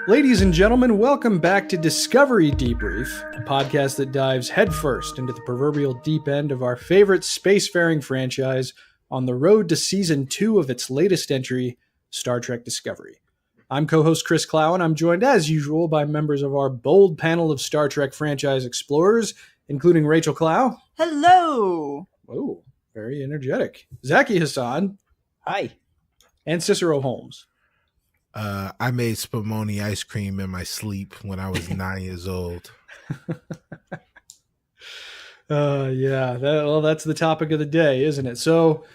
Ladies and gentlemen, welcome back to Discovery Debrief, a podcast that dives headfirst into the proverbial deep end of our favorite spacefaring franchise on the road to Season 2 of its latest entry, Star Trek Discovery. I'm co-host Chris Clow, and I'm joined as usual by members of our bold panel of Star Trek franchise explorers, including Rachael Clow. Hello! Whoa, very energetic. Zaki Hasan. Hi. And Cicero Holmes. I made spumoni ice cream in my sleep when I was 9 years old. That's the topic of the day, isn't it? So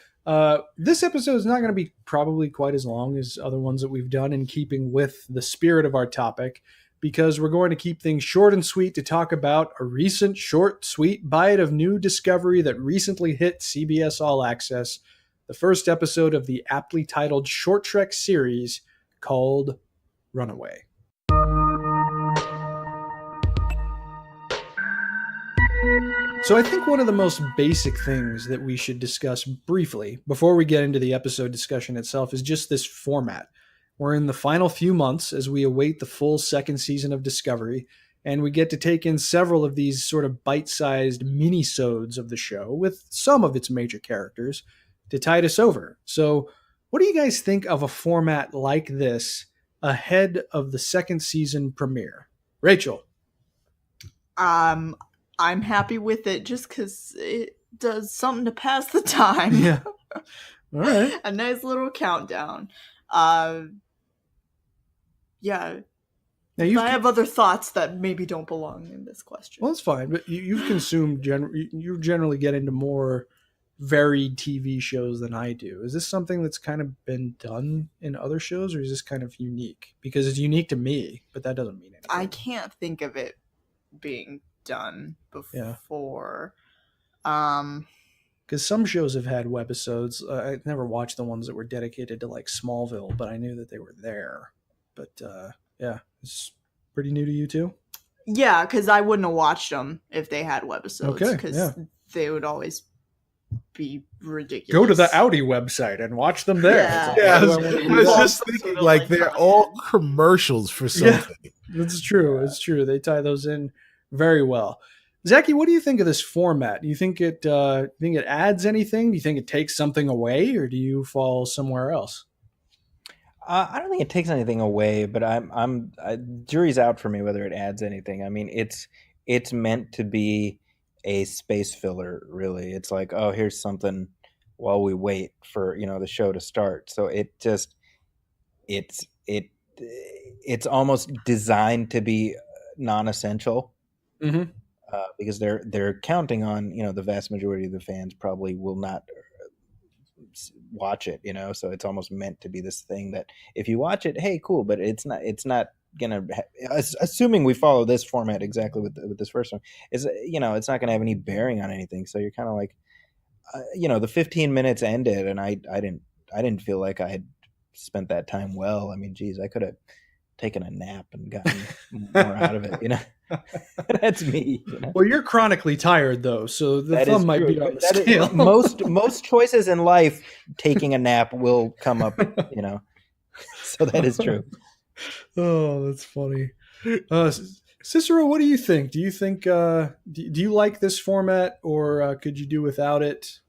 this episode is not going to be probably quite as long as other ones that we've done, in keeping with the spirit of our topic, because we're going to keep things short and sweet to talk about a recent short, sweet bite of new discovery that recently hit CBS All-Access, the first episode of the aptly titled short Trek series called Runaway. So I think one of the most basic things that we should discuss briefly before we get into the episode discussion itself is just this format. We're in the final few months as we await the full second season of Discovery, and we get to take in several of these sort of bite-sized mini-sodes of the show with some of its major characters to tide us over. So what do you guys think of a format like this ahead of the second season premiere? Rachael? I'm happy with it just because it does something to pass the time. Yeah. All right. A nice little countdown. Yeah. Now I have other thoughts that maybe don't belong in this question. Well, it's fine, but you've consumed, you generally get into more varied TV shows than I do. Is this something that's kind of been done in other shows, or is this kind of unique? Because it's unique to me, but that doesn't mean anything. I can't think of it being done before. Because some shows have had webisodes. I never watched the ones that were dedicated to like Smallville, but I knew that they were there. But yeah, it's pretty new to you too? Yeah, because I wouldn't have watched them if they had webisodes. Okay, because they would always be ridiculous. Go to the Audi website and watch them there. Yeah, I was just thinking, like, they're all commercials for something. Yeah, that's true. It's true. They tie those in very well. Zaki, what do you think of this format? Do you think it adds anything? Do you think it takes something away, or do you fall somewhere else? I don't think it takes anything away, but jury's out for me whether it adds anything. I mean, it's meant to be a space filler, really. It's like, oh, here's something while we wait for, the show to start. So it's almost designed to be non-essential. Mm-hmm. Because they're counting on, the vast majority of the fans probably will not watch it, so it's almost meant to be this thing that if you watch it, hey, cool, but it's not gonna assuming we follow this format exactly with this first one, is it's not gonna have any bearing on anything. So you're kind of like, the 15 minutes ended and I didn't feel like I had spent that time well. I mean, geez, I could have taken a nap and gotten more out of it, That's me. Well, you're chronically tired though, so the thumb might be on the scale. Most choices in life, taking a nap will come up, So that is true. Oh, that's funny. Cicero, what do you think? Do you think do you like this format, or could you do without it?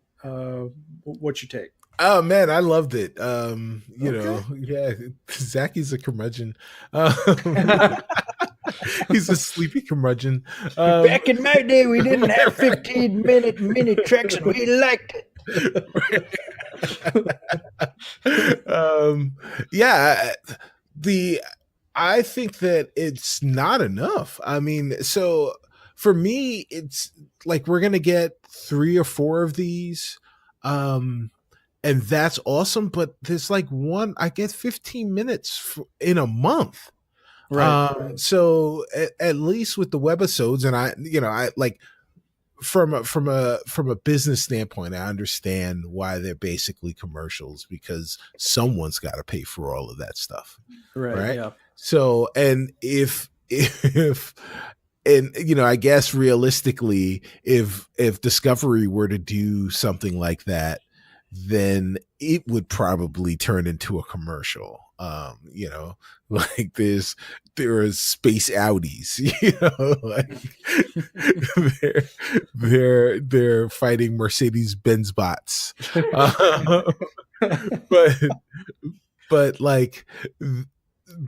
What's your take? Oh man, I loved it. Yeah, Zaki's a curmudgeon. He's a sleepy curmudgeon. Back in my day, we didn't have 15-minute mini treks, and we liked it. I think that it's not enough. I mean, so for me, it's like we're gonna get 3 or 4 of these. And that's awesome, but there's like I get 15 minutes in a month. Right. So at least with the webisodes, and I like from a business standpoint, I understand why they're basically commercials, because someone's got to pay for all of that stuff. Right. Yeah. So, and if I guess realistically, if Discovery were to do something like that, then it would probably turn into a commercial. You know, like there are space Audis, you know, like they're fighting Mercedes Benz bots. But but like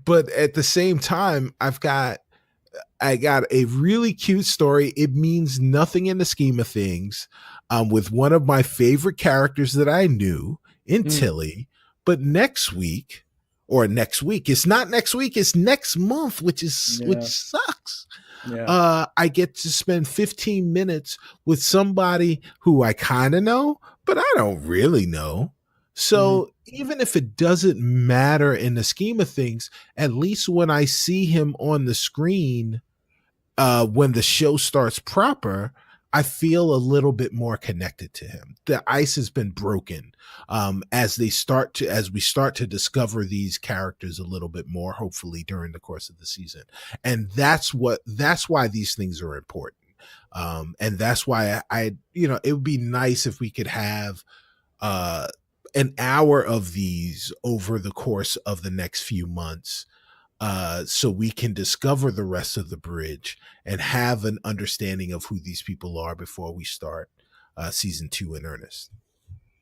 but at the same time, I got a really cute story. It means nothing in the scheme of things, with one of my favorite characters that I knew in Tilly. But next week, it's not next week, it's next month, which sucks. Yeah. I get to spend 15 minutes with somebody who I kind of know, but I don't really know. So even if it doesn't matter in the scheme of things, at least when I see him on the screen, when the show starts proper, I feel a little bit more connected to him. The ice has been broken, as we start to discover these characters a little bit more, hopefully during the course of the season. And that's why these things are important. And that's why it would be nice if we could have, an hour of these over the course of the next few months, so we can discover the rest of the bridge and have an understanding of who these people are before we start season 2 in earnest.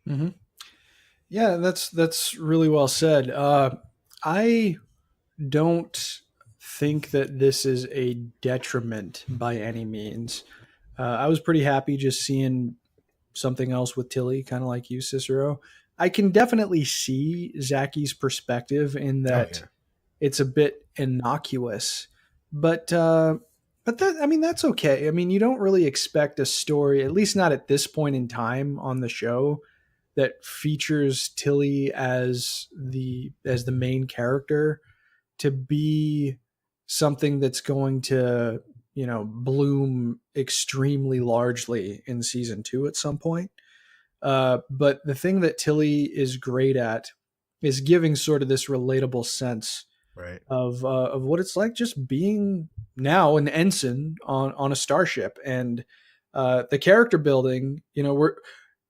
Mm-hmm. Yeah, that's really well said. I don't think that this is a detriment by any means. I was pretty happy just seeing something else with Tilly, kind of like you, Cicero. I can definitely see Zaki's perspective in that it's a bit innocuous, but that's okay. I mean, you don't really expect a story, at least not at this point in time on the show, that features Tilly as the main character to be something that's going to, bloom extremely largely in season 2 at some point. But the thing that Tilly is great at is giving sort of this relatable sense of what it's like just being now an ensign on a starship. And the character building,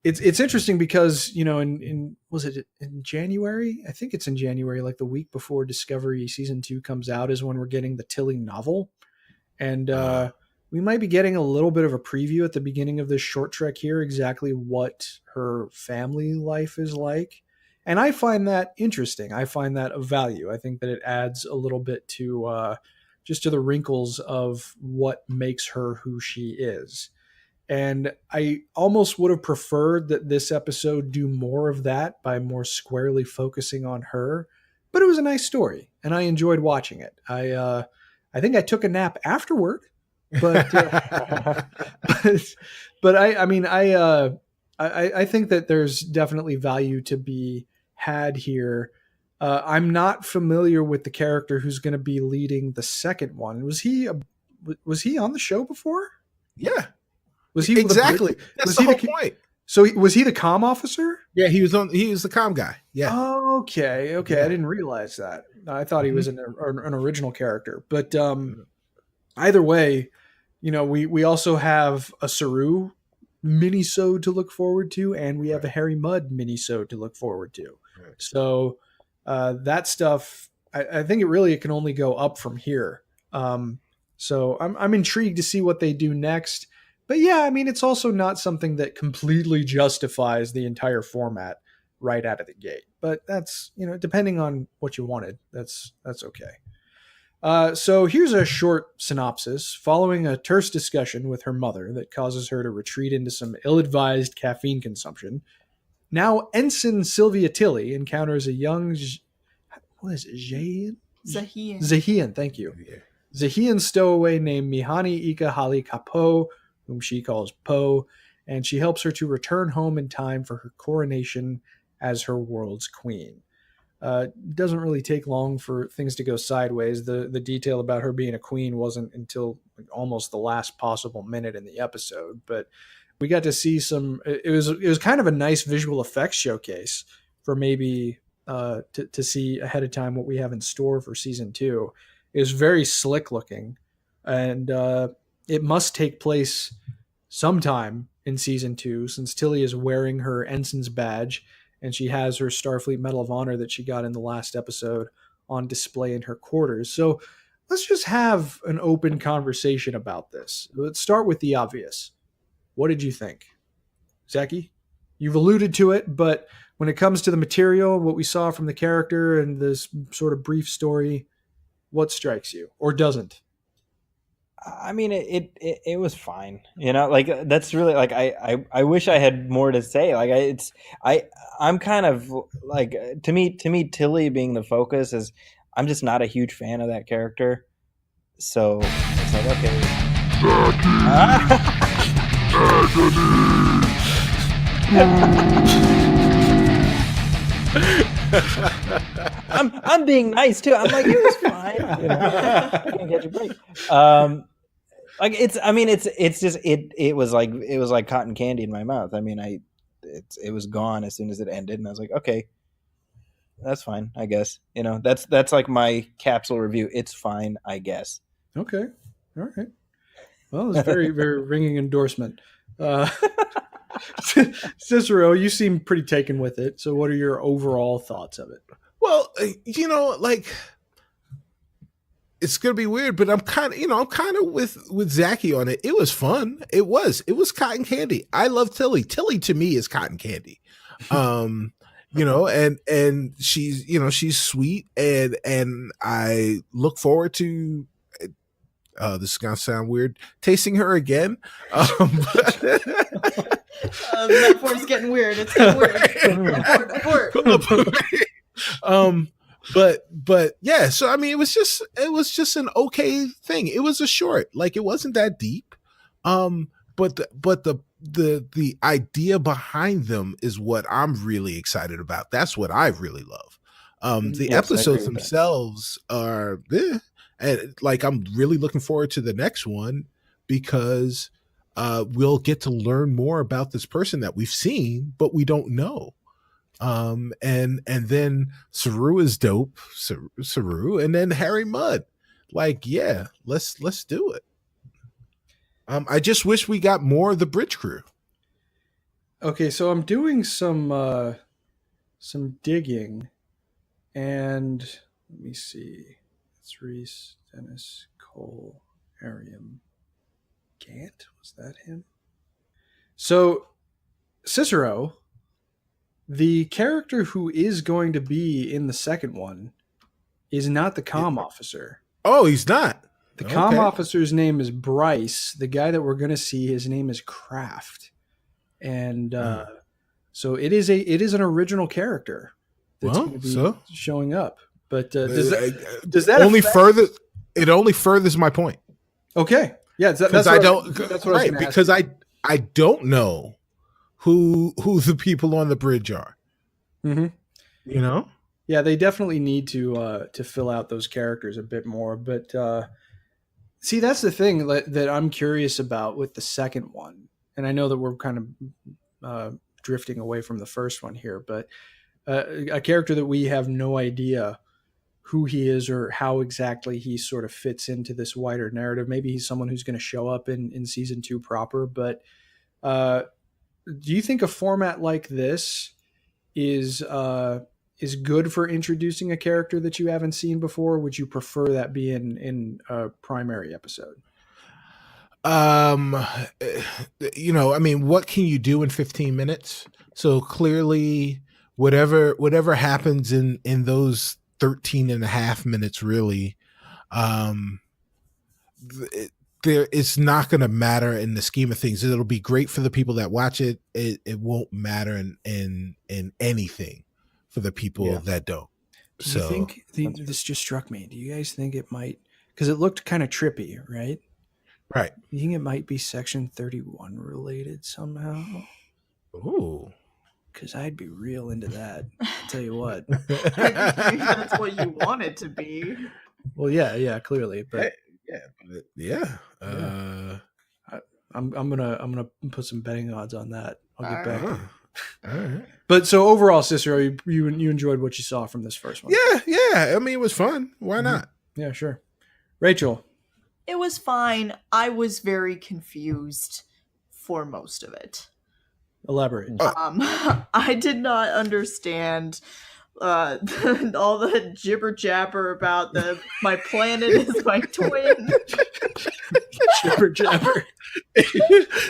it's interesting because, was it in January? I think it's in January, like the week before Discovery season 2 comes out is when we're getting the Tilly novel. And we might be getting a little bit of a preview at the beginning of this short trek here, exactly what her family life is like. And I find that interesting. I find that of value. I think that it adds a little bit to just to the wrinkles of what makes her who she is. And I almost would have preferred that this episode do more of that by more squarely focusing on her. But it was a nice story, and I enjoyed watching it. I think I took a nap afterward, but I think that there's definitely value to be had here. I'm not familiar with the character who's going to be leading the second one. Was he on the show before? Yeah. Was he exactly? That's the whole point. So was he the comm officer? Yeah, he was the comm guy. Yeah. Oh, okay. Yeah. I didn't realize that. I thought he was an original character. But either way, we also have a Saru mini-sode to look forward to, and we have a Harry Mudd mini-sode to look forward to. Right. So that stuff, I think it can only go up from here. So I'm intrigued to see what they do next. But yeah, I mean, it's also not something that completely justifies the entire format right out of the gate. But that's, depending on what you wanted, that's okay. So here's a short synopsis. Following a terse discussion with her mother that causes her to retreat into some ill-advised caffeine consumption, now Ensign Sylvia Tilly encounters a young, Zahian? Zahian, thank you. Yeah. Zahian stowaway named Mihani Ika Hali Kapo, whom she calls Poe, and she helps her to return home in time for her coronation as her world's queen. Doesn't really take long for things to go sideways. The detail about her being a queen wasn't until almost the last possible minute in the episode, but we got to see it was kind of a nice visual effects showcase for maybe to see ahead of time what we have in store for season 2. It was very slick looking, and it must take place sometime in season 2 since Tilly is wearing her ensign's badge and she has her Starfleet Medal of Honor that she got in the last episode on display in her quarters. So let's just have an open conversation about this. Let's start with the obvious. What did you think? Zaki, you've alluded to it, but when it comes to the material, what we saw from the character and this sort of brief story, what strikes you or doesn't? I mean, it was fine. Like that's really like I wish I had more to say. Like I'm kind of like to me Tilly being the focus is I'm just not a huge fan of that character. So it's like okay. I'm being nice too. I'm like, it was fine. Can't get your break. Like it was like cotton candy in my mouth. I mean, it was gone as soon as it ended, and I was like, okay, that's fine, I guess. That's like my capsule review. It's fine, I guess. Okay, all right. Well, it's very very ringing endorsement. Cicero, you seem pretty taken with it. So what are your overall thoughts of it? Well, like it's gonna be weird, but I'm kind of with Zaki on it. It was fun. It was cotton candy. I love Tilly. Tilly to me is cotton candy. And she's sweet, and I look forward to. This is gonna sound weird. Tasting her again. The metaphor's getting weird. It's getting weird. Abort. But yeah. So I mean, it was just an okay thing. It was a short. Like it wasn't that deep. But the idea behind them is what I'm really excited about. That's what I really love. The episodes themselves are. And like I'm really looking forward to the next one because we'll get to learn more about this person that we've seen but we don't know. And then Saru is dope, Saru, and then Harry Mudd. Like, yeah, let's do it. I just wish we got more of the bridge crew. Okay, so I'm doing some digging, and let me see. It's Reese, Dennis, Cole, Ariam, Gant. Was that him? So, Cicero, the character who is going to be in the second one is not the comm officer. Oh, he's not. The comm officer's name is Bryce. The guy that we're going to see, his name is Kraft. And so it is an original character that's going to be showing up. But does that only further? It only furthers my point. Okay, yeah, that's what I was right because I don't know who the people on the bridge are. Mm-hmm. Yeah, they definitely need to fill out those characters a bit more. But see, that's the thing that I'm curious about with the second one, and I know that we're kind of drifting away from the first one here, but a character that we have no idea who he is or how exactly he sort of fits into this wider narrative. Maybe he's someone who's going to show up in season 2 proper, but do you think a format like this is good for introducing a character that you haven't seen before? Would you prefer that be in a primary episode? I mean, what can you do in 15 minutes? So clearly whatever happens in those 13 and a half minutes, really, it's not going to matter in the scheme of things. It'll be great for the people that watch it. It won't matter in anything for the people that don't. Do you think this just struck me? Do you guys think it might, because it looked kind of trippy, right? Right. You think it might be Section 31 related somehow? Ooh. Because I'd be real into that. I'll tell you what. Maybe that's what you want it to be. Well, yeah, clearly, but I'm gonna put some betting odds on that. I'll get back. All right. But so overall, Cicero, you enjoyed what you saw from this first one. Yeah. I mean, it was fun. Why not? Yeah, sure. Rachel. It was fine. I was very confused for most of it. Elaborate. I did not understand all the jibber jabber about my planet is my twin. Jibber jabber.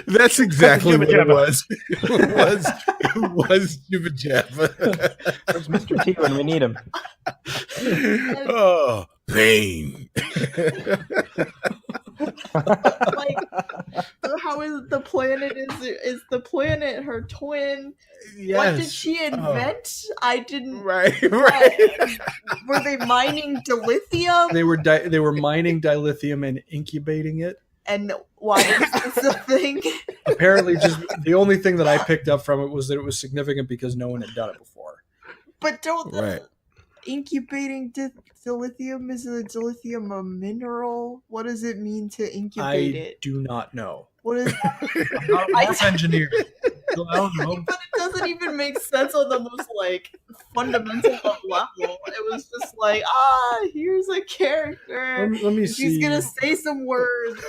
That's exactly what Jibba it was. It was Jibba Jabba. Where's Mr. T when we need him? Oh, pain. Like, how is the planet is the planet her twin? Yes. What did she invent? I didn't. Right. Were they mining dilithium? They were mining dilithium and incubating it. And why is this a thing? Apparently, just the only thing that I picked up from it was that it was significant because no one had done it before. But don't Right. Incubating dilithium, is dilithium a mineral? What does it mean to incubate I it? do not know. What is I'm not a math engineer. So I don't know. But it doesn't even make sense on the most fundamental level. It was just like, here's a character. Let me see. She's gonna say some words.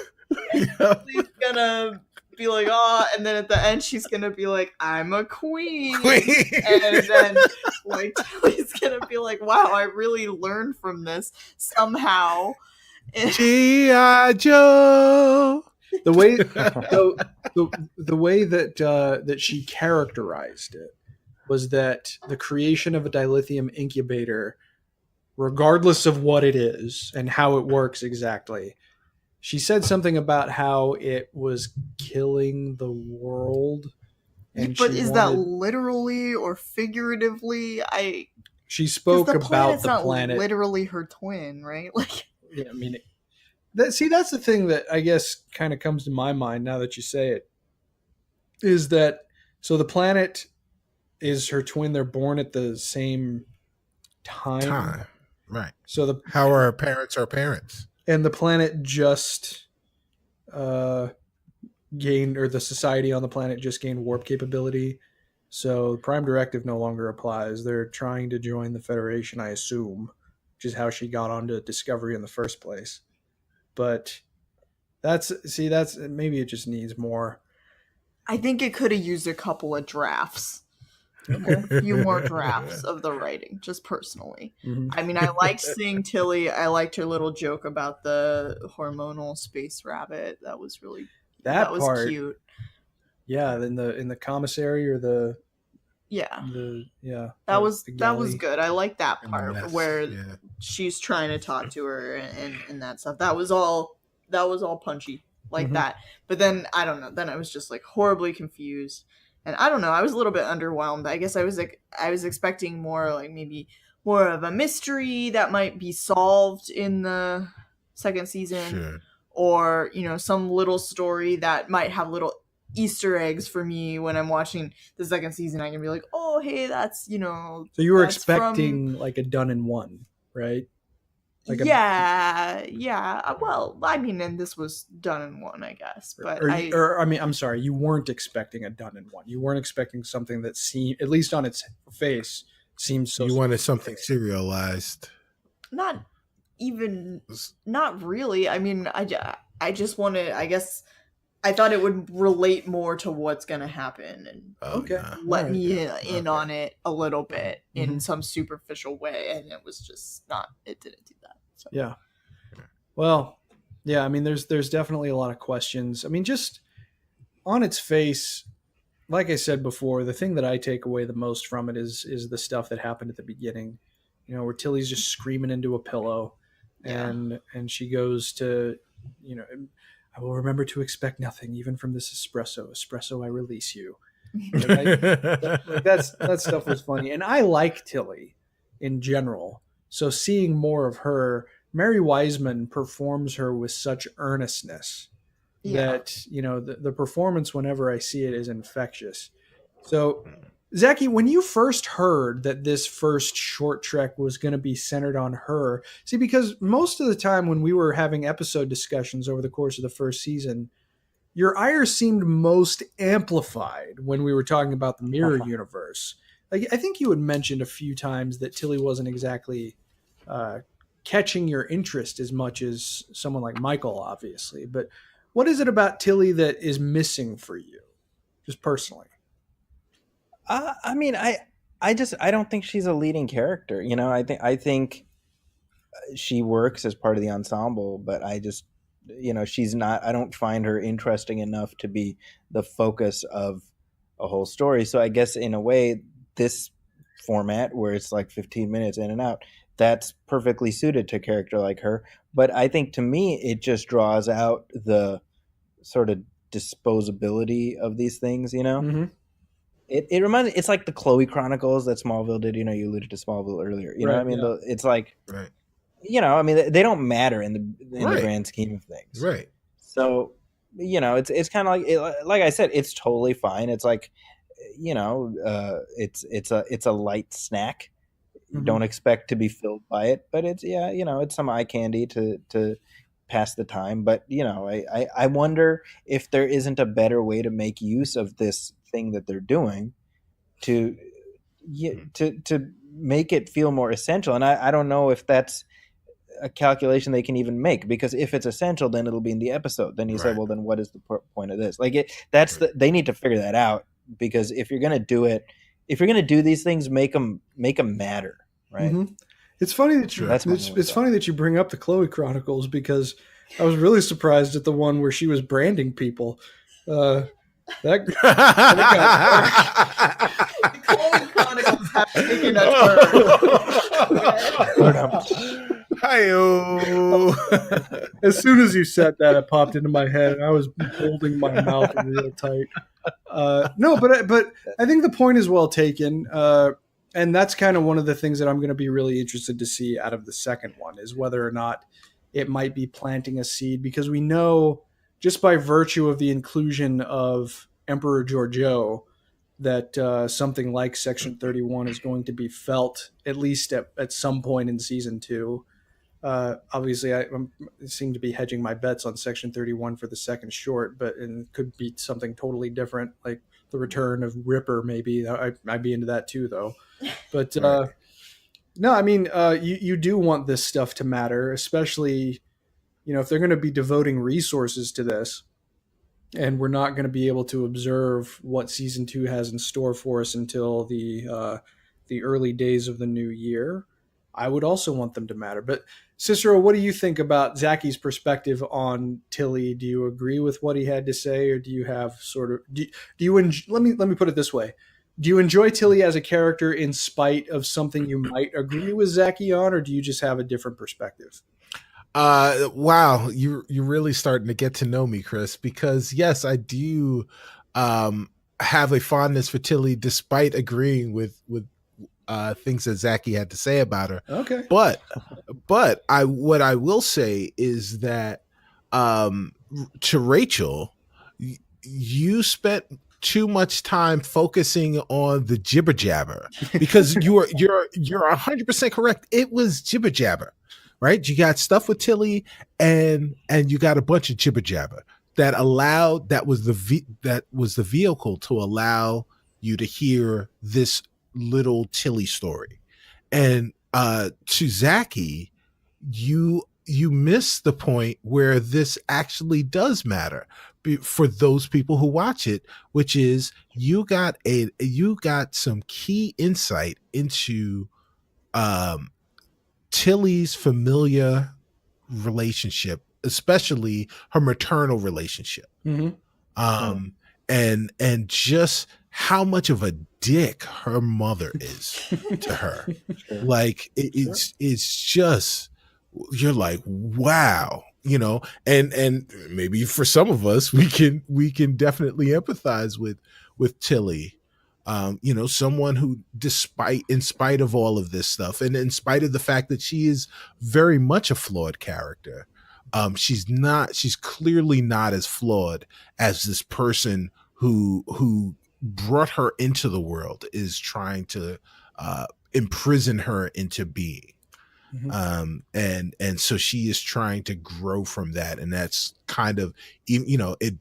Yeah. She's gonna be like, and then at the end she's gonna be like, I'm a queen. And then Tilly's gonna be like, wow, I really learned from this somehow. G.I. Joe. The way the way that she characterized it was that the creation of a dilithium incubator, regardless of what it is and how it works exactly, she said something about how it was killing the world. And but is that literally or figuratively? She spoke about the not planet. Literally her twin, right? Yeah, I mean, that's the thing that I guess kind of comes to my mind now that you say it, is that so the planet is her twin. They're born at the same time. Right. So how are our parents our parents? And the planet just gained, or the society on the planet just gained warp capability. So Prime Directive no longer applies. They're trying to join the Federation, I assume, which is how she got onto Discovery in the first place. But that's maybe it just needs more. I think it could have used a couple of drafts. A few more drafts of the writing, just personally. Mm-hmm. I mean, I liked seeing Tilly. I liked her little joke about the hormonal space rabbit. That was really that was part, cute. Yeah, in the commissary or that was good. I like that part where she's trying to talk to her and that stuff. That was all punchy like that. But then I don't know. Then I was just horribly confused. And I don't know, I was a little bit underwhelmed. I guess I was expecting more maybe more of a mystery that might be solved in the second season. Sure. Or, some little story that might have little Easter eggs for me when I'm watching the second season. I can be like, oh, hey, that's, So you were expecting a done in one, right? Well, I mean, and this was done in one, I guess. But I'm sorry, you weren't expecting a done in one. You weren't expecting something that seemed, at least on its face, seems so. You wanted something serialized. Not really. I mean, I just wanted. I guess I thought it would relate more to what's going to happen and let me in on it a little bit in some superficial way, and it was just not. It didn't do that. So. Yeah. Well, yeah. I mean, there's definitely a lot of questions. I mean, just on its face, like I said before, the thing that I take away the most from it is the stuff that happened at the beginning. Where Tilly's just screaming into a pillow, and she goes to, I will remember to expect nothing, even from this espresso. Espresso, I release you. That stuff was funny, and I like Tilly in general. So seeing more of her, Mary Wiseman performs her with such earnestness that the performance, whenever I see it, is infectious. So, Zaki, when you first heard that this first short trek was going to be centered on her, because most of the time when we were having episode discussions over the course of the first season, your ire seemed most amplified when we were talking about the mirror universe. I think you had mentioned a few times that Tilly wasn't exactly catching your interest as much as someone like Michael, obviously. But what is it about Tilly that is missing for you, just personally? I mean, I don't think she's a leading character. You know, I think she works as part of the ensemble, but I just, you know, she's not. I don't find her interesting enough to be the focus of a whole story. So I guess in a way, this format where it's like 15 minutes in and out, that's perfectly suited to a character like her. But I think to me, it just draws out the sort of disposability of these things. You know. Mm-hmm. It reminds. It's like the Chloe Chronicles that Smallville did. You know, you alluded to Smallville earlier. You know, Right, what I mean, yeah. it's like, Right. you know, I mean, they don't matter in the Right. grand scheme of things. Right. So, you know, it's kind of like I said, it's totally fine. It's like, you know, it's a light snack. Mhm. Don't expect to be filled by it, but it's, yeah, you know, it's some eye candy to pass the time. But, you know, I wonder if there isn't a better way to make use of this thing that they're doing to make it feel more essential. And I don't know if that's a calculation they can even make, because if it's essential, then it'll be in the episode. Then you say, Right. well, then what is the point of this? Like they need to figure that out, because if you're going to do it, if you're going to do these things, make them matter. Right. Mm-hmm. It's funny that you. Sure. It's funny that you bring up the Chloe Chronicles, because I was really surprised at the one where she was branding people. That Chloe Chronicles have taken a turn. Hi-oh. As soon as you said that, it popped into my head, and I was holding my mouth real tight. No, but I think the point is well taken, and that's kind of one of the things that I'm going to be really interested to see out of the second one, is whether or not it might be planting a seed, because we know just by virtue of the inclusion of Emperor Giorgio that something like Section 31 is going to be felt at least at some point in season 2. Obviously, I seem to be hedging my bets on Section 31 for the second short, but it could be something totally different, like the return of Ripper, maybe. I'd be into that too, though. But Right. no, I mean, you do want this stuff to matter, especially, you know, if they're going to be devoting resources to this, and we're not going to be able to observe what season 2 has in store for us until the early days of the new year. I would also want them to matter. But Cicero, what do you think about Zaki's perspective on Tilly? Do you agree with what he had to say, or do you have sort of do you let me put it this way? Do you enjoy Tilly as a character in spite of something you might agree with Zaki on, or do you just have a different perspective? Wow, you're really starting to get to know me, Chris, because yes, I do have a fondness for Tilly, despite agreeing with things that Zaki had to say about her. Okay. But what I will say is that to Rachel, you spent too much time focusing on the jibber jabber, because you're 100% correct. It was jibber jabber, right? You got stuff with Tilly, and you got a bunch of jibber jabber that was the vehicle to allow you to hear this little Tilly story. And to Zaki, you miss the point where this actually does matter for those people who watch it, which is you got some key insight into Tilly's familiar relationship, especially her maternal relationship. Mm-hmm. And just how much of a dick her mother is to her. Sure. Like it's just, you're like, wow, you know, and maybe for some of us, we can definitely empathize with Tilly. You know, someone who, in spite of all of this stuff, and in spite of the fact that she is very much a flawed character, she's clearly not as flawed as this person who brought her into the world is trying to imprison her into being. Mm-hmm. And so she is trying to grow from that, and that's kind of, you know, it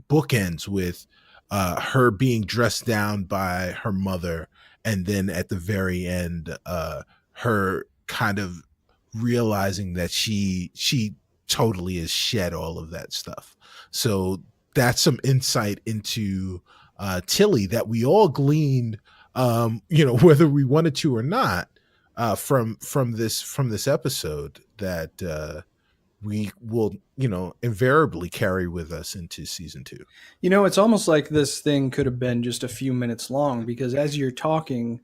bookends with her being dressed down by her mother, and then at the very end, her kind of realizing that she totally has shed all of that stuff. So that's some insight into Tilly that we all gleaned, whether we wanted to or not, from this episode that we will, invariably carry with us into season 2. It's almost like this thing could have been just a few minutes long, because as you're talking,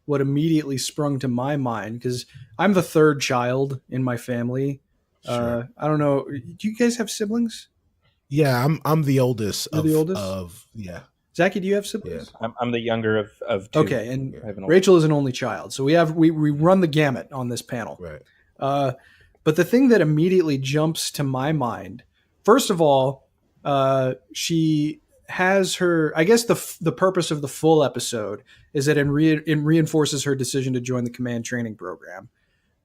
what immediately sprung to my mind, because I'm the third child in my family. Sure. I don't know. Do you guys have siblings? Yeah, I'm the oldest. You're the oldest? Yeah. Zaki, do you have siblings? Yeah. I'm the younger of 2. Okay, and Rachel is an only child. So we run the gamut on this panel. Right. But the thing that immediately jumps to my mind, first of all, she has her, I guess the purpose of the full episode is that it reinforces her decision to join the command training program.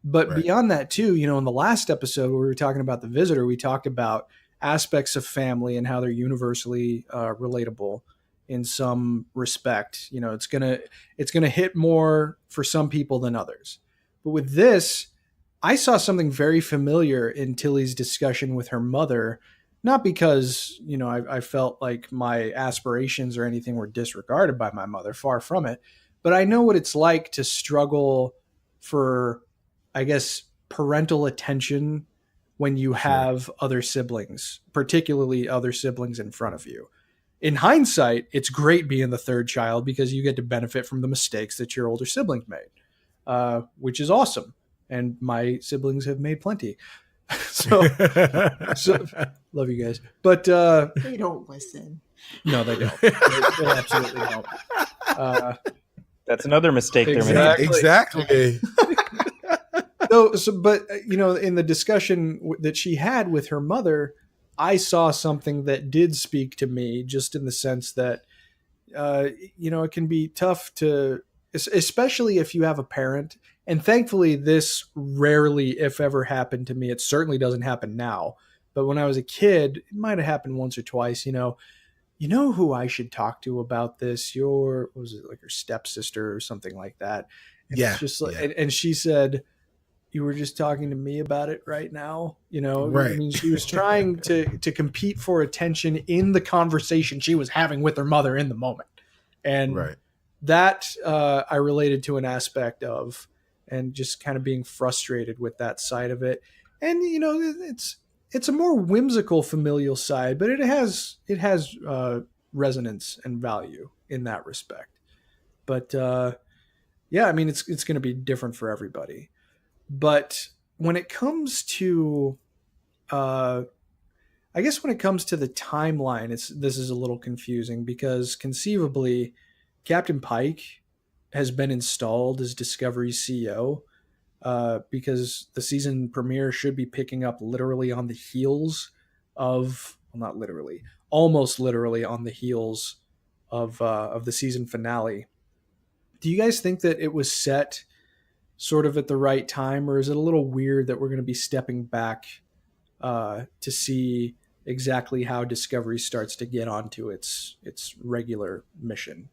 But Right. beyond that too, in the last episode where we were talking about the visitor, we talked about aspects of family and how they're universally relatable in some respect. It's gonna hit more for some people than others. But with this, I saw something very familiar in Tilly's discussion with her mother, not because, I felt like my aspirations or anything were disregarded by my mother, far from it, but I know what it's like to struggle for, I guess, parental attention when you have other siblings, particularly other siblings in front of you. In hindsight, it's great being the third child because you get to benefit from the mistakes that your older siblings made, which is awesome. And my siblings have made plenty. so love you guys. But They don't listen. no, they don't. They absolutely don't. That's another mistake they're making. Exactly. But in the discussion that she had with her mother, I saw something that did speak to me, just in the sense that, it can be tough to, especially if you have a parent. And thankfully, this rarely, if ever, happened to me. It certainly doesn't happen now. But when I was a kid, it might have happened once or twice. You know who I should talk to about this? What was it, like her stepsister or something like that? And Yeah. it's just like, and she said, "You were just talking to me about it right now." Right. I mean, she was trying to compete for attention in the conversation she was having with her mother in the moment. And Right. that I related to an aspect of, and just kind of being frustrated with that side of it. And, it's a more whimsical familial side, but it has resonance and value in that respect. But yeah, I mean, it's going to be different for everybody. But when it comes to, I guess when it comes to the timeline, this is a little confusing, because conceivably Captain Pike has been installed as Discovery's CEO, because the season premiere should be picking up literally on the heels of, well, not literally, almost literally on the heels of the season finale. Do you guys think that it was set sort of at the right time, or is it a little weird that we're going to be stepping back to see exactly how Discovery starts to get onto its regular mission?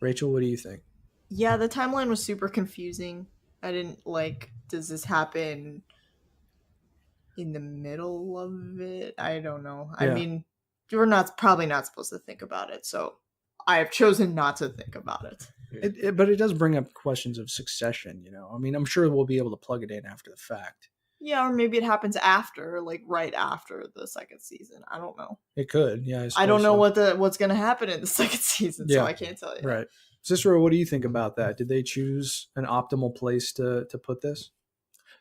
Rachel, what do you think? Yeah, the timeline was super confusing. I didn't does this happen in the middle of it? I don't know. Yeah. I mean, you're probably not supposed to think about it, so I have chosen not to think about it. But it does bring up questions of succession, I mean, I'm sure we'll be able to plug it in after the fact. Yeah, or maybe it happens after, right after the second season. I don't know. It could, yeah. I don't know what's going to happen in the second season, so I can't tell you. Right. Cicero, what do you think about that? Did they choose an optimal place to put this?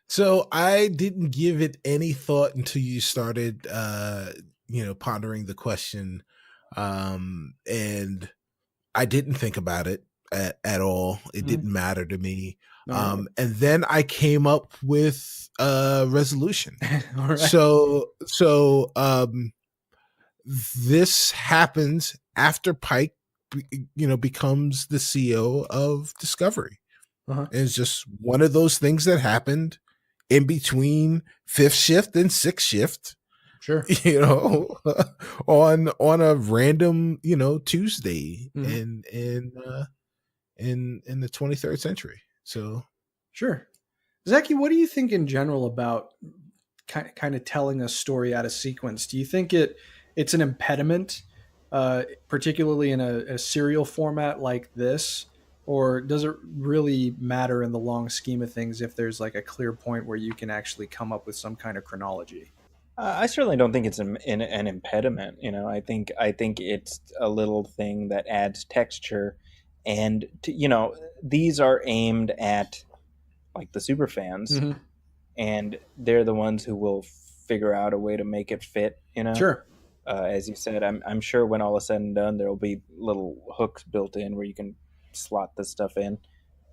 So I didn't give it any thought until you started, pondering the question. And I didn't think about it at all. It didn't matter to me. And then I came up with a resolution. All right. So this happens after Pike, becomes the CEO of Discovery. Uh-huh. It's just one of those things that happened in between fifth shift and sixth shift. Sure. On a random, Tuesday in the 23rd century. So sure. Zaki, what do you think in general about kind of telling a story out of sequence? Do you think it's an impediment particularly in a serial format like this? Or does it really matter in the long scheme of things if there's like a clear point where you can actually come up with some kind of chronology? I certainly don't think it's an impediment. I think it's a little thing that adds texture, and these are aimed at like the super fans, Mm-hmm. and they're the ones who will figure out a way to make it fit. Sure. As you said, I'm sure when all is said and done, there will be little hooks built in where you can slot this stuff in.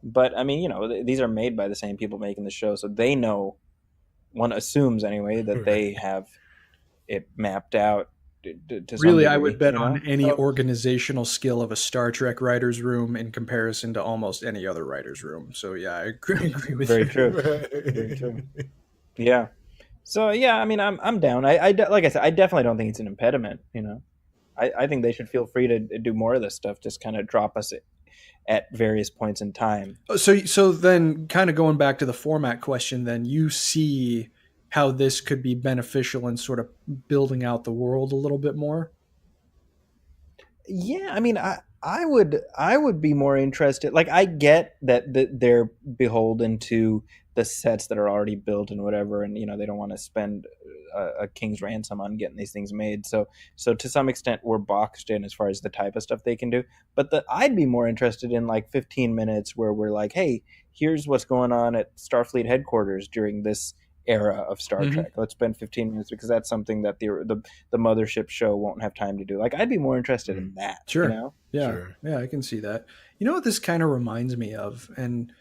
But I mean, these are made by the same people making the show, so they know. One assumes anyway that they have it mapped out to some Really, degree, I would bet on any organizational skill of a Star Trek writer's room in comparison to almost any other writer's room. So yeah, I agree with Very you. true. Very true. Yeah. So yeah, I mean, I'm down. Like I said, I definitely don't think it's an impediment. I think they should feel free to do more of this stuff. Just kind of drop us at various points in time. So then, kind of going back to the format question, then you see how this could be beneficial in sort of building out the world a little bit more. Yeah, I mean, I would be more interested. Like, I get that they're beholden to the sets that are already built and whatever, and they don't want to spend a king's ransom on getting these things made. So to some extent, we're boxed in as far as the type of stuff they can do. But I'd be more interested in like 15 minutes where we're like, hey, here's what's going on at Starfleet headquarters during this era of Star Trek. Let's spend 15 minutes because that's something that the mothership show won't have time to do. Like, I'd be more interested in that. Sure. Yeah, I can see that. You know what this kind of reminds me of, and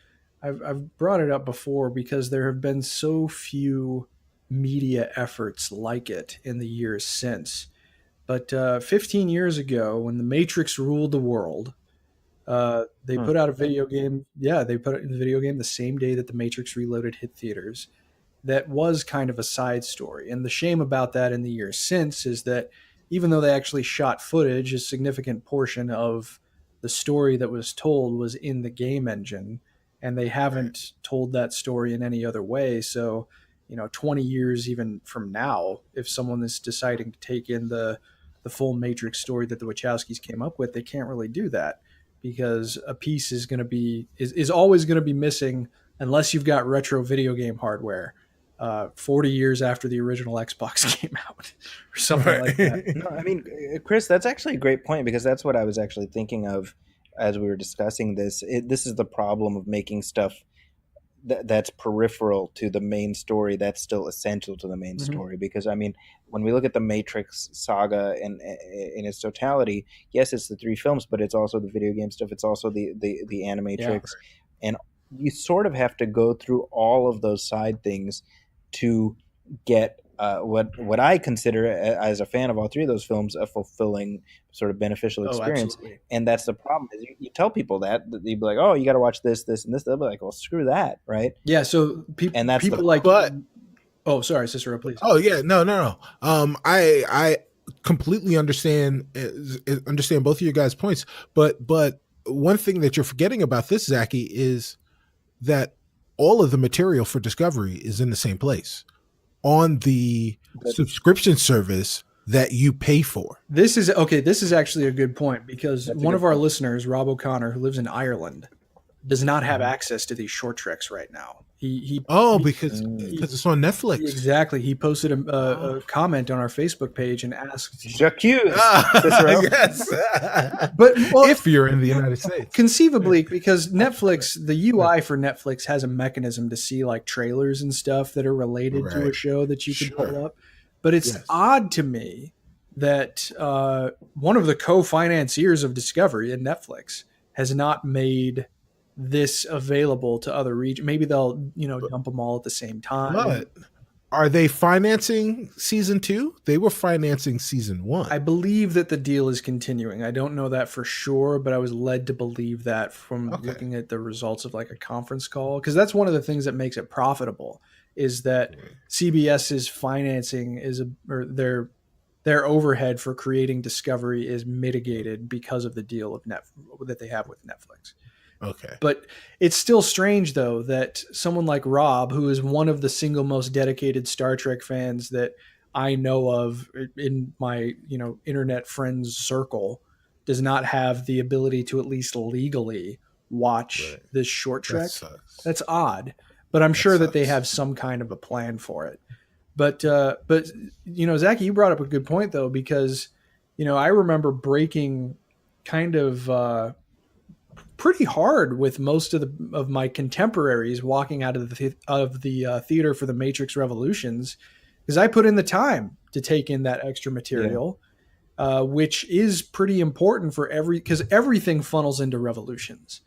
I've brought it up before because there have been so few media efforts like it in the years since. But 15 years ago, when The Matrix ruled the world, they put out a video game. Yeah, they put out the video game the same day that The Matrix Reloaded hit theaters. That was kind of a side story. And the shame about that in the years since is that even though they actually shot footage, a significant portion of the story that was told was in the game engine, and they haven't told that story in any other way. So, 20 years even from now, if someone is deciding to take in the full Matrix story that the Wachowskis came up with, they can't really do that because a piece is going to be is always going to be missing unless you've got retro video game hardware. 40 years after the original Xbox came out or something like that. No, I mean, Chris, that's actually a great point because that's what I was actually thinking of as we were discussing this. This is the problem of making stuff that's peripheral to the main story that's still essential to the main story. Because, I mean, when we look at the Matrix saga in its totality, yes, it's the 3 films, but it's also the video game stuff. It's also the Animatrix. Yeah. And you sort of have to go through all of those side things to get what I consider as a fan of all 3 of those films a fulfilling sort of beneficial experience. Absolutely. And that's the problem is you tell people that they'd be like, oh, you got to watch this and this. They'll be like, well, screw that, right? Yeah. So people like. But oh, sorry, Cicero, please. Oh yeah, no. I completely understand both of you guys' points, but one thing that you're forgetting about this, Zaki, is that all of the material for Discovery is in the same place on the subscription service that you pay for. This is actually a good point because one of our listeners, Rob O'Connor, who lives in Ireland, does not have access to these short treks right now. Because it's on Netflix. Exactly. He posted a comment on our Facebook page and asked J'accuse. Yes. But if you're in the United States. Conceivably, because Netflix, the UI for Netflix has a mechanism to see like trailers and stuff that are related to a show that you can pull up. But it's odd to me that one of the co-financiers of Discovery in Netflix has not made this available to other regions. Maybe they'll, dump them all at the same time. But are they financing season 2? They were financing season 1. I believe that the deal is continuing. I don't know that for sure, but I was led to believe that from looking at the results of like a conference call. Because that's one of the things that makes it profitable is that CBS's financing or their overhead for creating Discovery is mitigated because of the deal of that they have with Netflix. Okay. But it's still strange, though, that someone like Rob, who is one of the single most dedicated Star Trek fans that I know of in my, internet friends circle does not have the ability to at least legally watch this short trek. That's odd, but I'm sure that they have some kind of a plan for it. But Zaki, you brought up a good point though, because, I remember breaking kind of pretty hard with most of my contemporaries walking out of the theater for the Matrix Revolutions, because I put in the time to take in that extra material, which is pretty important for because everything funnels into Revolutions,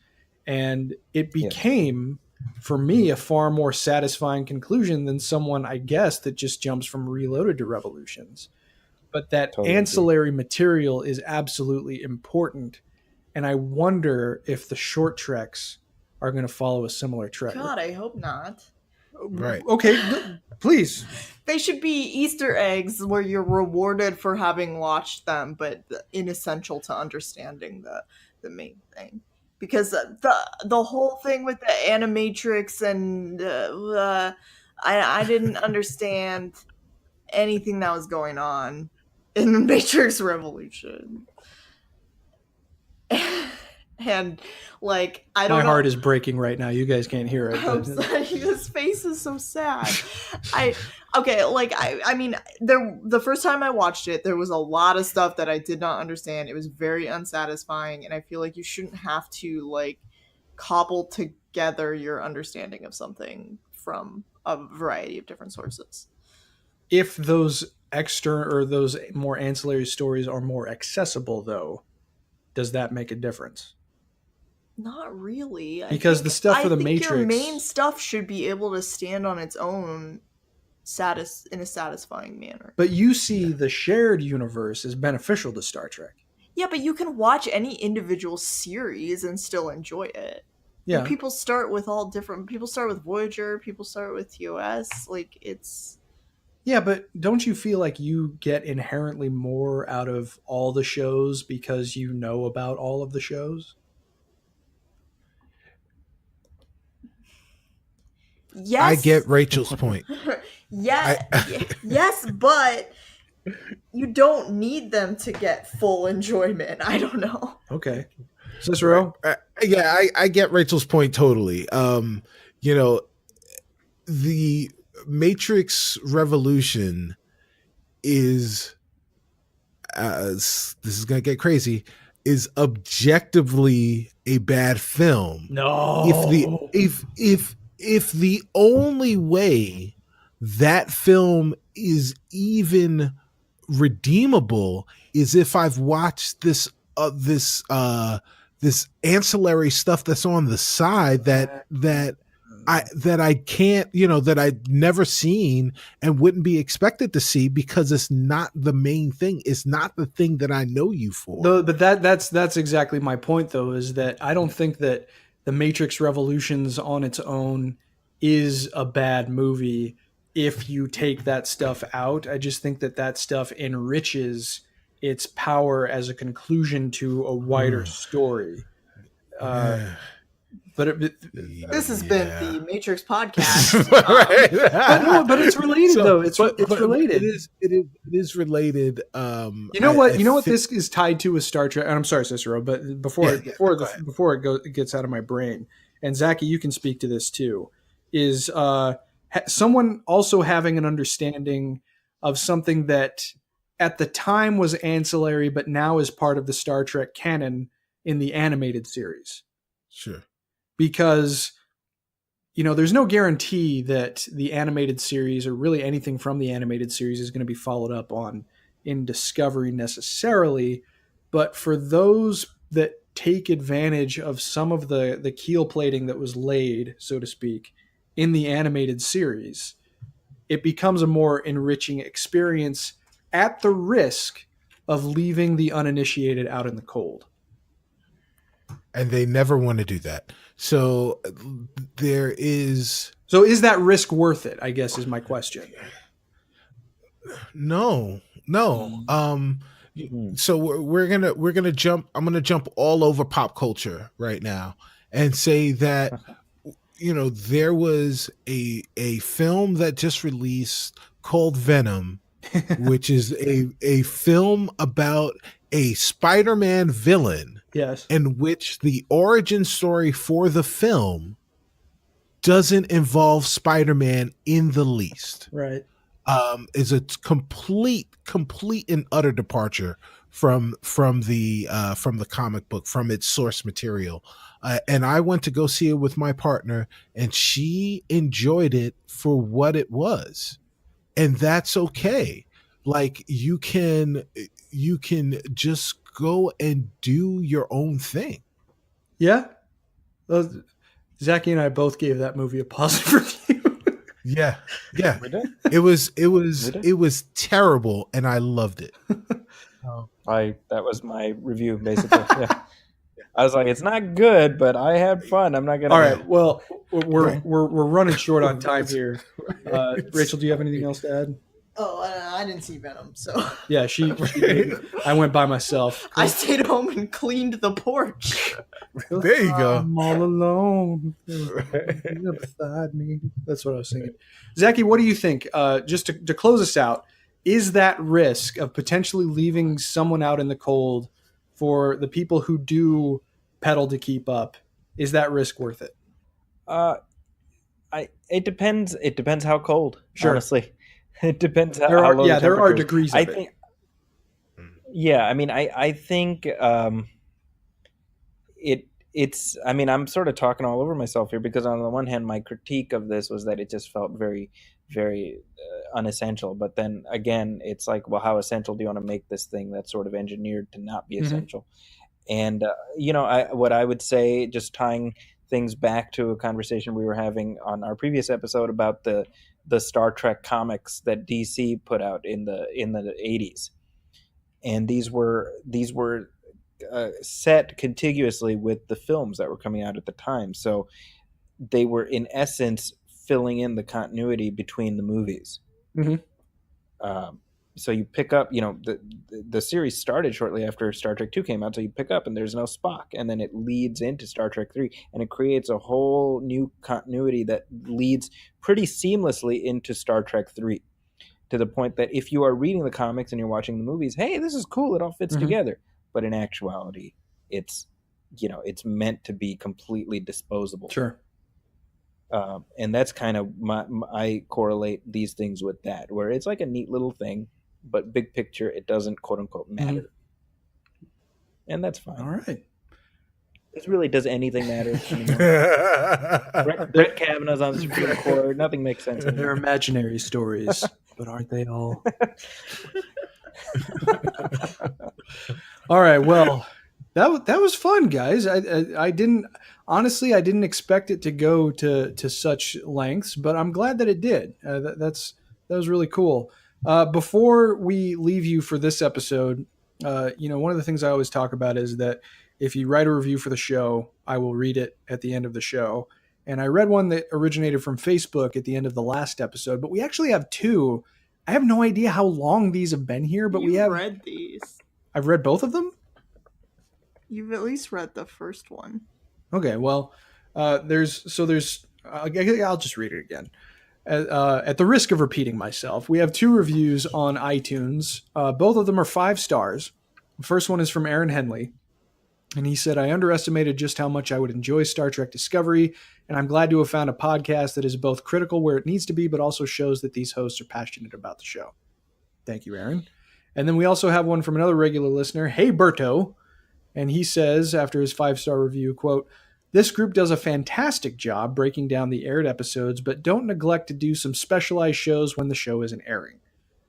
and it became for me a far more satisfying conclusion than someone, I guess, that just jumps from Reloaded to Revolutions. But that ancillary material is absolutely important. And I wonder if the short treks are going to follow a similar trek. God, I hope not. Right. Okay, please. They should be Easter eggs where you're rewarded for having watched them, but inessential to understanding the main thing. Because the whole thing with the animatrix and I didn't understand anything that was going on in the Matrix Revolution. And like, I don't know. My heart is breaking right now. You guys can't hear it. I'm sorry. His face is so sad. I mean, the first time I watched it, there was a lot of stuff that I did not understand. It was very unsatisfying, and I feel like you shouldn't have to like cobble together your understanding of something from a variety of different sources. If those extra or those more ancillary stories are more accessible, though, does that make a difference? Not really. Because the stuff for the Matrix, your main stuff should be able to stand on its own in a satisfying manner. But you see the shared universe is beneficial to Star Trek. Yeah, but you can watch any individual series and still enjoy it. Yeah. And people start with all different. People start with Voyager. People start with TOS. Like, it's... Yeah, but don't you feel like you get inherently more out of all the shows because you know about all of the shows? Yes. I get Rachel's point. Yes, but you don't need them to get full enjoyment. I don't know. Okay. Cicero? I get Rachel's point totally. The Matrix Revolution is, this is going to get crazy, is objectively a bad film. No. If the only way that film is even redeemable is if I've watched this ancillary stuff that's on the side that I can't, that I'd never seen and wouldn't be expected to see because it's not the main thing. It's not the thing that I know you for. But that's exactly my point, though, is that I don't think that The Matrix Revolutions on its own is a bad movie if you take that stuff out. I just think that stuff enriches its power as a conclusion to a wider story. But this has been the Matrix Podcast. But it's related, though. It's related. It is related. You know what this is tied to with Star Trek. And I'm sorry, Cicero, but before it gets out of my brain, and Zaki, you can speak to this too. Is someone also having an understanding of something that at the time was ancillary, but now is part of the Star Trek canon in the animated series? Sure. Because, there's no guarantee that the animated series or really anything from the animated series is going to be followed up on in Discovery necessarily. But for those that take advantage of some of the keel plating that was laid, so to speak, in the animated series, it becomes a more enriching experience at the risk of leaving the uninitiated out in the cold. And they never want to do that. So there is... So is that risk worth it, I guess, is my question. No. So we're gonna jump. I'm gonna jump all over pop culture right now and say that there was a film that just released called Venom which is a film about a Spider-Man villain, Yes. in which the origin story for the film doesn't involve Spider-Man in the least. Right. Is a complete and utter departure from the comic book, from its source material. And I went to go see it with my partner, and she enjoyed it for what it was. And that's okay. Like, you can just go and do your own thing. Yeah. Zaki and I both gave that movie a positive review. Yeah. It was terrible, and I loved it. That was my review, basically. Yeah. I was like, it's not good, but I had fun. I'm not gonna. All right. Well, we're running short on time here. Rachel, do you have anything else to add? Oh, I didn't see Venom, so Yeah, she did. I went by myself. I stayed home and cleaned the porch. There you go. I'm all alone. You're beside me. That's what I was thinking. Zaki, what do you think? Just to close us out, is that risk of potentially leaving someone out in the cold for the people who do pedal to keep up, is that risk worth it? It depends. It depends how cold. Sure. Honestly, it depends how There low. there are degrees of I it. think. Yeah, I mean, I think it's. I mean, I'm sort of talking all over myself here, because on the one hand, my critique of this was that it just felt very, very unessential. But then again, it's like, well, how essential do you want to make this thing that's sort of engineered to not be essential? And what I would say, just tying things back to a conversation we were having on our previous episode about the Star Trek comics that DC put out in the 80s, and these were set contiguously with the films that were coming out at the time, so they were in essence filling in the continuity between the movies. So you pick up, the series started shortly after Star Trek 2 came out, so you pick up and there's no Spock, and then it leads into Star Trek 3, and it creates a whole new continuity that leads pretty seamlessly into Star Trek 3, to the point that if you are reading the comics and you're watching the movies, hey, this is cool, it all fits together. But in actuality, it's meant to be completely disposable. Sure. And that's kind of I correlate these things with that, where it's like a neat little thing, but big picture, it doesn't quote unquote matter. And that's fine. All right. This really does anything matter anymore? Brett Kavanaugh's on the Supreme Court. Nothing makes sense anymore. They're imaginary stories, but aren't they all? All right. Well, that was fun, guys. I didn't expect it to go to such lengths, but I'm glad that it did. That was really cool. Before we leave you for this episode, one of the things I always talk about is that if you write a review for the show, I will read it at the end of the show. And I read one that originated from Facebook at the end of the last episode, but we actually have two. I have no idea how long these have been here, but we have read these. I've read both of them. You've at least read the first one. Okay, well, I'll just read it again. At the risk of repeating myself, we have two reviews on iTunes. Both of them are 5 stars. The first one is from Aaron Henley, and he said, I underestimated just how much I would enjoy Star Trek Discovery, and I'm glad to have found a podcast that is both critical where it needs to be, but also shows that these hosts are passionate about the show. Thank you, Aaron. And then we also have one from another regular listener, Hey Berto, and he says, after his 5-star review, quote, this group does a fantastic job breaking down the aired episodes, but don't neglect to do some specialized shows when the show isn't airing.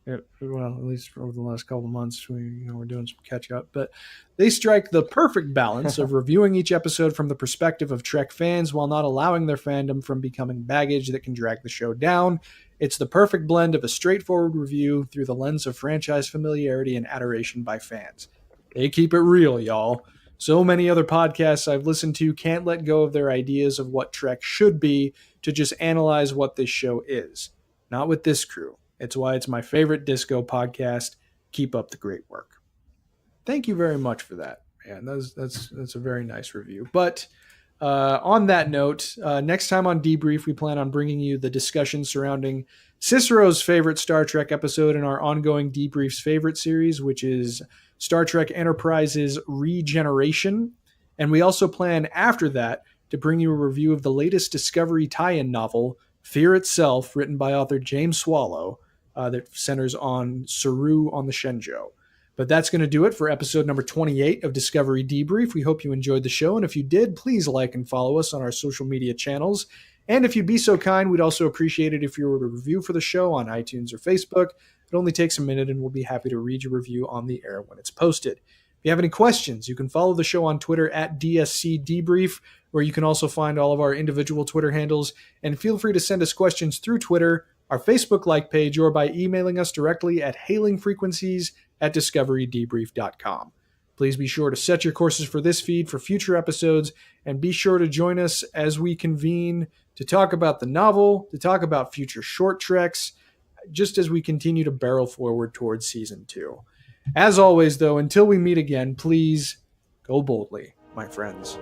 Well, at least over the last couple of months, we're doing some catch up, but they strike the perfect balance of reviewing each episode from the perspective of Trek fans while not allowing their fandom from becoming baggage that can drag the show down. It's the perfect blend of a straightforward review through the lens of franchise familiarity and adoration by fans. They keep it real, y'all. So many other podcasts I've listened to can't let go of their ideas of what Trek should be to just analyze what this show is. Not with this crew. It's why it's my favorite disco podcast. Keep up the great work. Thank you very much for that, man. That's a very nice review. But On that note, next time on Debrief, we plan on bringing you the discussion surrounding Cicero's favorite Star Trek episode in our ongoing Debrief's favorite series, which is Star Trek Enterprise's Regeneration. And we also plan after that to bring you a review of the latest Discovery tie-in novel, Fear Itself, written by author James Swallow, that centers on Saru on the Shenzhou. But that's going to do it for episode number 28 of Discovery Debrief. We hope you enjoyed the show, and if you did, please like and follow us on our social media channels. And if you'd be so kind, we'd also appreciate it if you were to review for the show on iTunes or Facebook. It only takes a minute, and we'll be happy to read your review on the air when it's posted. If you have any questions, you can follow the show on Twitter at DSC Debrief, where you can also find all of our individual Twitter handles. And feel free to send us questions through Twitter, our Facebook like page, or by emailing us directly at hailingfrequencies@discoverydebrief.com. Please be sure to set your courses for this feed for future episodes, and be sure to join us as we convene to talk about the novel, to talk about future short treks, just as we continue to barrel forward towards season 2. As always, though, until we meet again, please go boldly, my friends.